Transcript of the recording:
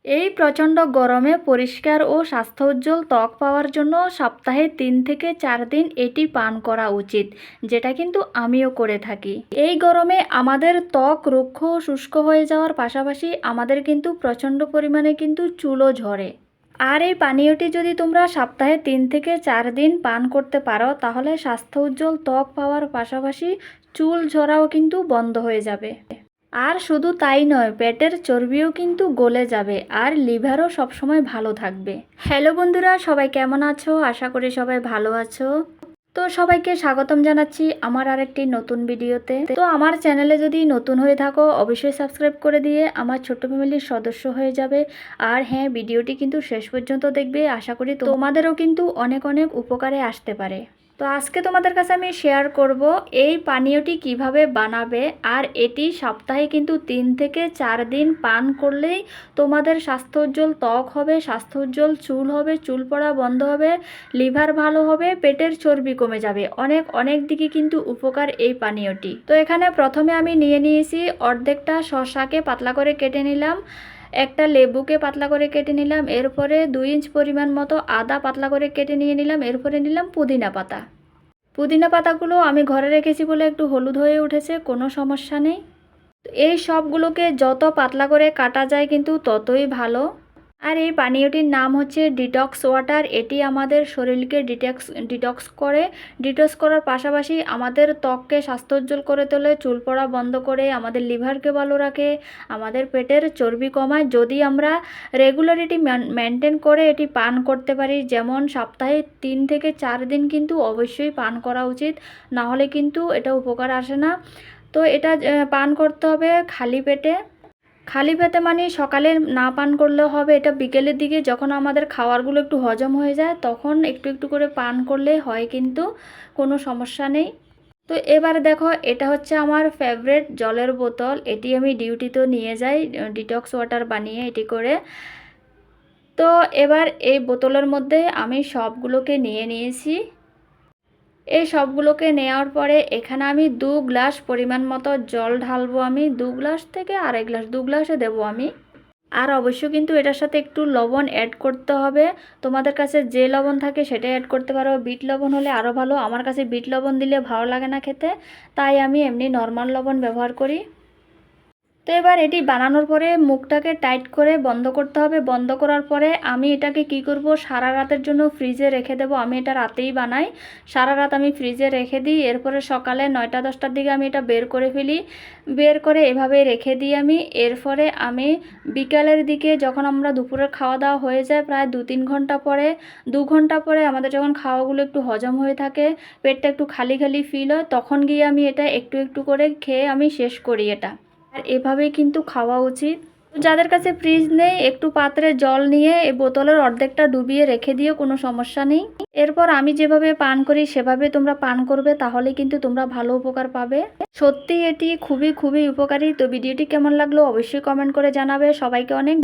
এই প্রচণ্ড গরমে পরিষ্কার ও স্বাস্থ্যোজ্জ্বল ত্বক পাওয়ার জন্য সপ্তাহে 3 থেকে 4 দিন এটি পান করা উচিত, যেটা কিন্তু আমিও করে থাকি। এই গরমে আমাদের ত্বক রুক্ষ ও শুষ্ক হয়ে যাওয়ার পাশাপাশি আমাদের কিন্তু প্রচণ্ড পরিমাণে কিন্তু চুলও ঝরে। আর এই পানীয়টি যদি তোমরা সপ্তাহে 3 থেকে 4 দিন পান করতে পারো, তাহলে স্বাস্থ্য উজ্জ্বল ত্বক পাওয়ার পাশাপাশি চুল ঝরাও কিন্তু বন্ধ হয়ে যাবে। আর শুধু তাই নয়, পেটের চর্বিও কিন্তু গলে যাবে আর লিভারও সবসময় ভালো থাকবে। হ্যালো বন্ধুরা, সবাই কেমন আছো? আশা করি সবাই ভালো আছো। তো সবাইকে স্বাগতম জানাচ্ছি আমার আরেকটি নতুন ভিডিওতে। তো আমার চ্যানেলে যদি নতুন হয়ে থাকো, অবশ্যই সাবস্ক্রাইব করে দিয়ে আমার ছোট্ট ফ্যামিলির সদস্য হয়ে যাবে। আর হ্যাঁ, ভিডিওটি কিন্তু শেষ পর্যন্ত দেখবে। আশা করি তোমাদেরও কিন্তু অনেক অনেক উপকারে আসতে পারে। তো আজকে তোমাদের কাছে আমি শেয়ার করব এই পানীয়টি কিভাবে বানাবে। আর এটি সপ্তাহে কিন্তু 3 থেকে 4 দিন পান করলেই তোমাদের স্বাস্থ্যোজ্জ্বল ত্বক হবে, স্বাস্থ্যোজ্জ্বল চুল হবে, চুল পড়া বন্ধ হবে, লিভার ভালো হবে, পেটের চর্বি কমে যাবে। অনেক অনেক দিকে কিন্তু উপকার এই পানীয়টি। তো এখানে প্রথমে আমি নিয়ে নিয়েছি অর্ধেকটা শসাকে পাতলা করে কেটে নিলাম, একটা লেবুকে পাতলা করে কেটে নিলাম, এরপরে 2 ইঞ্চ পরিমাণ মতো আদা পাতলা করে কেটে নিয়ে নিলাম, এরপরে নিলাম পুদিনা পাতা। পুদিনা পাতাগুলো আমি ঘরে রেখেছি বলে একটু হলুদ হয়ে উঠেছে, কোনো সমস্যা নেই। তো এই সবগুলোকে যত পাতলা করে কাটা যায় কিন্তু ততই ভালো। আর এই পানীয়টির নাম হচ্ছে ডিটক্স ওয়াটার। এটি আমাদের শরীরকে ডিটক্স করে। ডিটক্স করার পাশাপাশি আমাদের ত্বককে স্বাস্থ্যোজ্জ্বল করে তোলে, চুল পড়া বন্ধ করে, আমাদের লিভারকে ভালো রাখে, আমাদের পেটের চর্বি কমায়, যদি আমরা রেগুলারিটি মেনটেন করে এটি পান করতে পারি। যেমন সপ্তাহে 3 থেকে 4 দিন কিন্তু অবশ্যই পান করা উচিত, না হলে কিন্তু এটা উপকার আসে না। তো এটা পান করতে হবে খালি পেটে। খালি পেটে মানে সকালে না পান করলেও হবে, এটা বিকেলের দিকে যখন আমাদের খাবারগুলো একটু হজম হয়ে যায় তখন একটু একটু করে পান করলে হয়, কিন্তু কোনো সমস্যা নেই। তো এবার দেখো, এটা হচ্ছে আমার ফেভারিট জলের বোতল। এটি আমি ডিউটিতেও নিয়ে যাই ডিটক্স ওয়াটার বানিয়ে এটি করে। তো এবার এই বোতলের মধ্যে আমি সবগুলোকে নিয়ে নিয়েছি। এই সবগুলোকে নেওয়ার পরে এখানে আমি 2 গ্লাস পরিমাণ মতো জল ঢালবো। আমি 2 গ্লাস থেকে 2.5 গ্লাস, 2 গ্লাসে দেবো আমি। আর অবশ্য কিন্তু এটার সাথে একটু লবণ অ্যাড করতে হবে। তোমাদের কাছে যে লবণ থাকে সেটাই অ্যাড করতে পারো। বিট লবণ হলে আরও ভালো। আমার কাছে বিট লবণ দিলে ভালো লাগে না খেতে, তাই আমি এমনি নর্মাল লবণ ব্যবহার করি। তো এবার এটি বানানোর পরে মুখটাকে টাইট করে বন্ধ করতে হবে। বন্ধ করার পরে আমি এটাকে কি করব, সারা রাতের জন্য ফ্রিজে রেখে দেব। আমি এটা রাতেই বানাই, সারা রাত আমি ফ্রিজে রেখে দিই। এরপরে সকালে 9টা-10টার দিকে আমি এটা বের করে ফেলি। বের করে এভাবে রেখে দিই আমি। এরপরে আমি বিকালের দিকে, যখন আমরা দুপুরের খাওয়া দাওয়া হয়ে যায় প্রায় 2-3 ঘন্টা পরে, 2 ঘন্টা পরে আমাদের যখন খাওয়াগুলো একটু হজম হয়ে থাকে, পেটটা একটু খালি খালি ফিল হয়, তখন গিয়ে আমি এটা একটু একটু করে খেয়ে আমি শেষ করি এটা। আর এভাবেই কিন্তু খাওয়া উচিত। যাদের কাছে ফ্রিজ নেই, একটু পাত্রে জল নিয়ে এই বোতলের অর্ধেকটা ডুবিয়ে রেখে দিও, কোনো সমস্যা নেই। এরপর আমি যেভাবে পান করি সেভাবে তোমরা পান করবে, তাহলে কিন্তু তোমরা ভালো উপকার পাবে। সত্যি এটি খুবই খুবই উপকারী। তো ভিডিওটি কেমন লাগলো অবশ্যই কমেন্ট করে জানাবে। সবাইকে অনেক